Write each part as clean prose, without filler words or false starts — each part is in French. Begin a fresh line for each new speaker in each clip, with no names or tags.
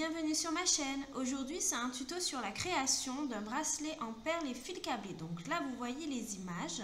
bienvenue sur ma chaîne. Aujourd'hui c'est un tuto sur la création d'un bracelet en perles et fil câblé. Donc là vous voyez les images,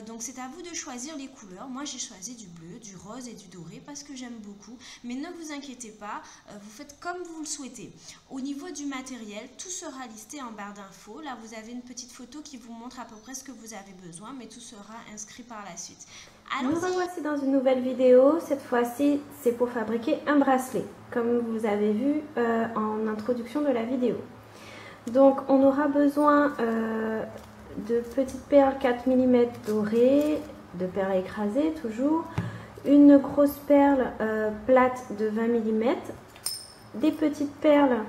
donc c'est à vous de choisir les couleurs. Moi j'ai choisi du bleu, du rose et du doré parce que j'aime beaucoup. Mais ne vous inquiétez pas, vous faites comme vous le souhaitez. Au niveau du matériel, tout sera listé en barre d'infos. Là vous avez une petite photo qui vous montre à peu près ce que vous avez besoin, mais tout sera inscrit par la suite.
Nous revoici dans une nouvelle vidéo. Cette fois-ci, c'est pour fabriquer un bracelet, comme vous avez vu en introduction de la vidéo. Donc, on aura besoin de petites perles 4 mm dorées, de perles écrasées toujours, une grosse perle plate de 20 mm, des petites perles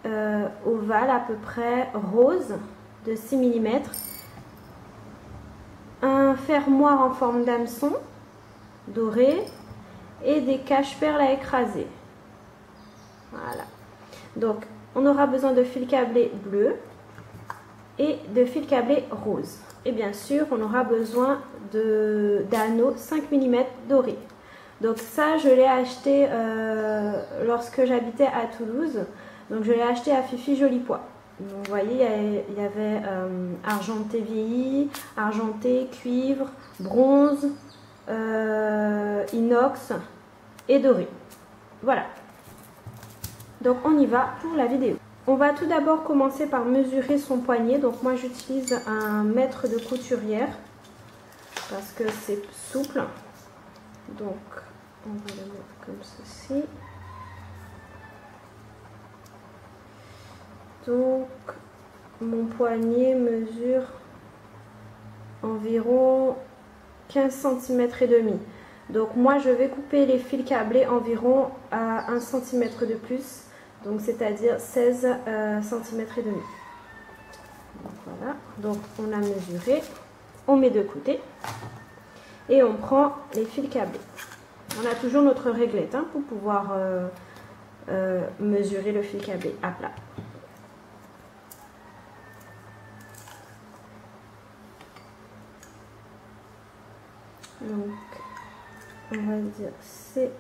ovales à peu près roses de 6 mm, un fermoir en forme d'hameçon doré et des cache-perles à écraser. Voilà. Donc, on aura besoin de fil câblé bleu et de fil câblé rose. Et bien sûr, on aura besoin d'anneaux 5 mm dorés. Donc ça, je l'ai acheté lorsque j'habitais à Toulouse. Donc, je l'ai acheté à Fifi Jolipois. Donc, vous voyez, il y avait argenté vieilli, argenté, cuivre, bronze, inox et doré. Voilà. Donc, on y va pour la vidéo. On va tout d'abord commencer par mesurer son poignet. Donc, moi, j'utilise un mètre de couturière parce que c'est souple. Donc, on va le mettre comme ceci. Donc, mon poignet mesure environ 15 cm et demi. Donc, moi, je vais couper les fils câblés environ à 1 cm de plus. Donc, c'est-à-dire 16 cm et demi. Donc, voilà. Donc, on a mesuré. On met de côté. Et on prend les fils câblés. On a toujours notre réglette pour pouvoir mesurer le fil câblé à plat. Donc, on va dire c'est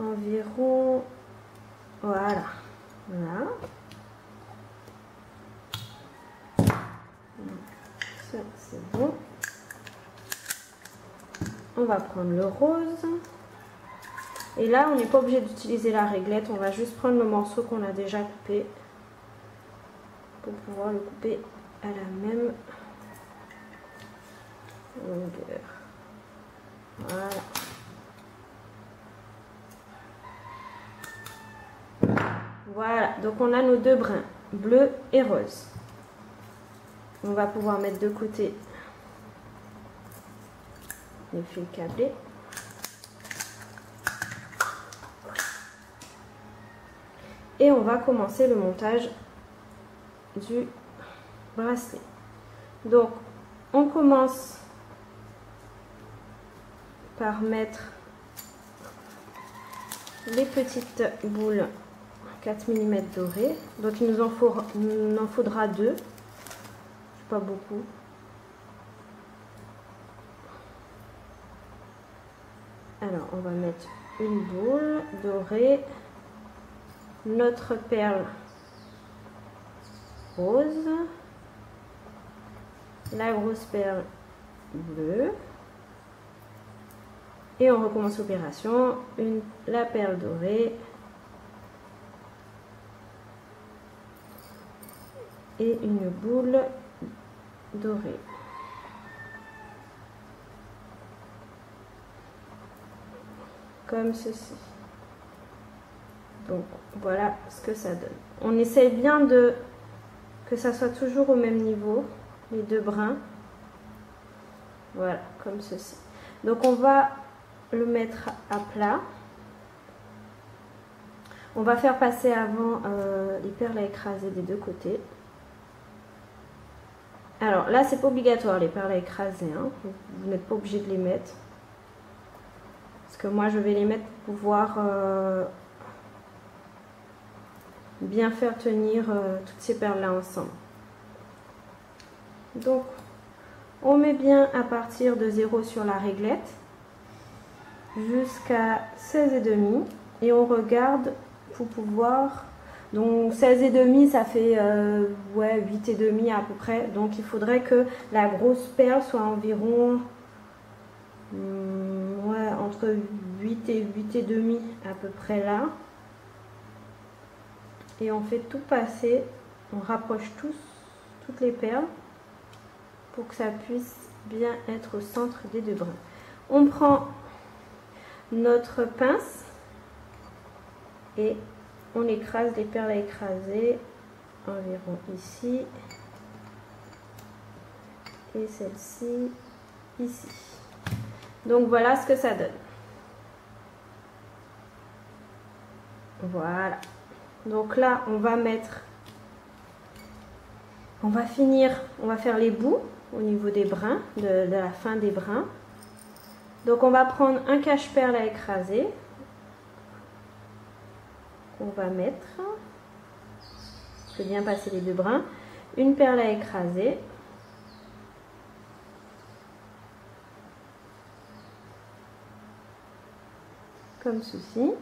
environ, voilà, voilà. Donc, ça c'est bon. On va prendre le rose. Et là, on n'est pas obligé d'utiliser la réglette. On va juste prendre le morceau qu'on a déjà coupé pour pouvoir le couper à la même longueur. Voilà. Voilà, donc on a nos deux brins, bleu et rose. On va pouvoir mettre de côté les fils câblés. Et on va commencer le montage du bracelet. Donc, on commence par mettre les petites boules 4 mm dorées. Donc il nous en faudra deux, pas beaucoup. Alors on va mettre une boule dorée, notre perle rose, la grosse perle bleue. Et on recommence l'opération, la perle dorée et une boule dorée. Comme ceci. Donc voilà ce que ça donne. On essaye bien que ça soit toujours au même niveau, les deux brins. Voilà, comme ceci. Donc on va le mettre à plat. On va faire passer avant les perles à écraser des deux côtés. Alors là, c'est pas obligatoire les perles à écraser, vous n'êtes pas obligé de les mettre. Parce que moi, je vais les mettre pour pouvoir bien faire tenir toutes ces perles là ensemble. Donc, on met bien à partir de 0 sur la réglette jusqu'à 16,5 et on regarde pour pouvoir... Donc 16,5 ça fait ouais, 8,5 à peu près. Donc il faudrait que la grosse perle soit environ ouais, entre 8 et 8,5 à peu près là. Et on fait tout passer, on rapproche toutes les perles pour que ça puisse bien être au centre des deux brins. On prend notre pince et on écrase les perles à écraser environ ici et celle-ci ici. Donc voilà ce que ça donne. Voilà. Donc là on va finir, on va faire les bouts au niveau des brins, de la fin des brins. Donc on va prendre un cache-perle à écraser. On va mettre, je vais bien passer les deux brins, une perle à écraser, comme ceci.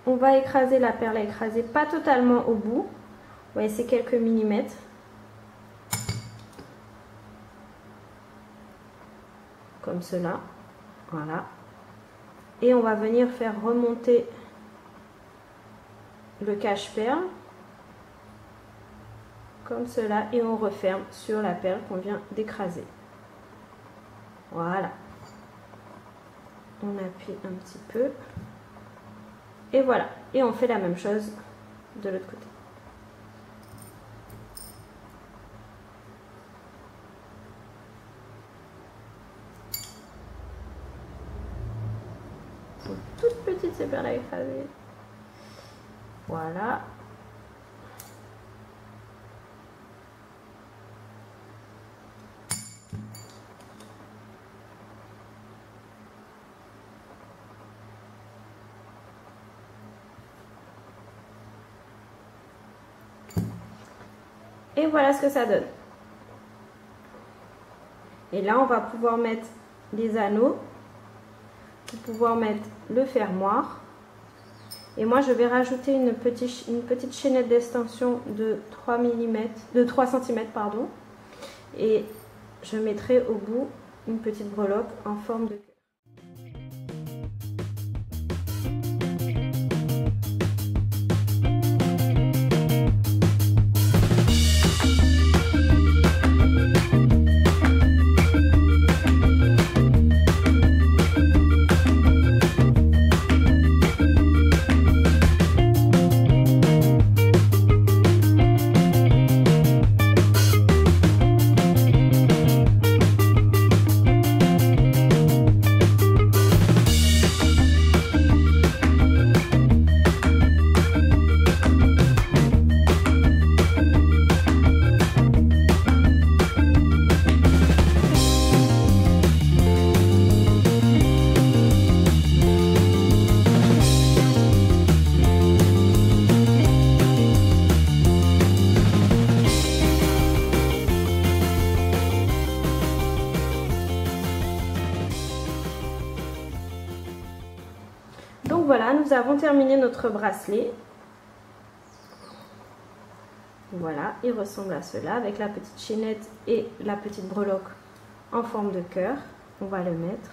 On va écraser la perle à écraser, pas totalement au bout, vous voyez c'est quelques millimètres. Comme cela, voilà. Et on va venir faire remonter le cache-perle comme cela et on referme sur la perle qu'on vient d'écraser. Voilà. On appuie un petit peu et voilà. Et on fait la même chose de l'autre côté. Toutes petites ces perles à écraser. Voilà. Et voilà ce que ça donne. Et là, on va pouvoir mettre les anneaux. Pour pouvoir mettre le fermoir. Et moi je vais rajouter une petite chaînette d'extension de 3 cm pardon. Et je mettrai au bout une petite breloque en forme de cœur. Donc voilà, nous avons terminé notre bracelet. Voilà, il ressemble à cela avec la petite chaînette et la petite breloque en forme de cœur. On va le mettre.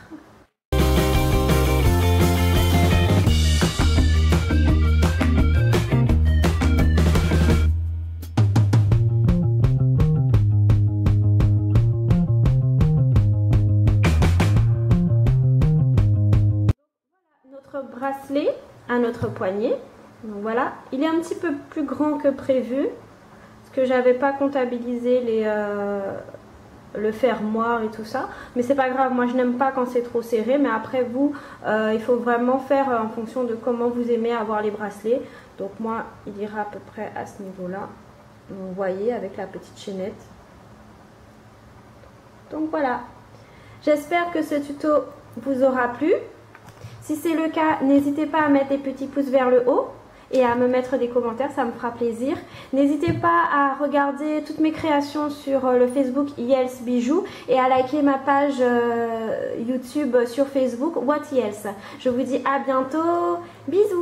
Bracelet à notre poignet. Donc voilà, il est un petit peu plus grand que prévu parce que j'avais pas comptabilisé le fermoir et tout ça, mais c'est pas grave, moi je n'aime pas quand c'est trop serré, mais après vous il faut vraiment faire en fonction de comment vous aimez avoir les bracelets. Donc moi il ira à peu près à ce niveau là, vous voyez, avec la petite chaînette. Donc voilà, j'espère que ce tuto vous aura plu. Si c'est le cas, n'hésitez pas à mettre des petits pouces vers le haut et à me mettre des commentaires, ça me fera plaisir. N'hésitez pas à regarder toutes mes créations sur le Facebook Yels Bijoux et à liker ma page YouTube sur Facebook What Yels. Je vous dis à bientôt, bisous.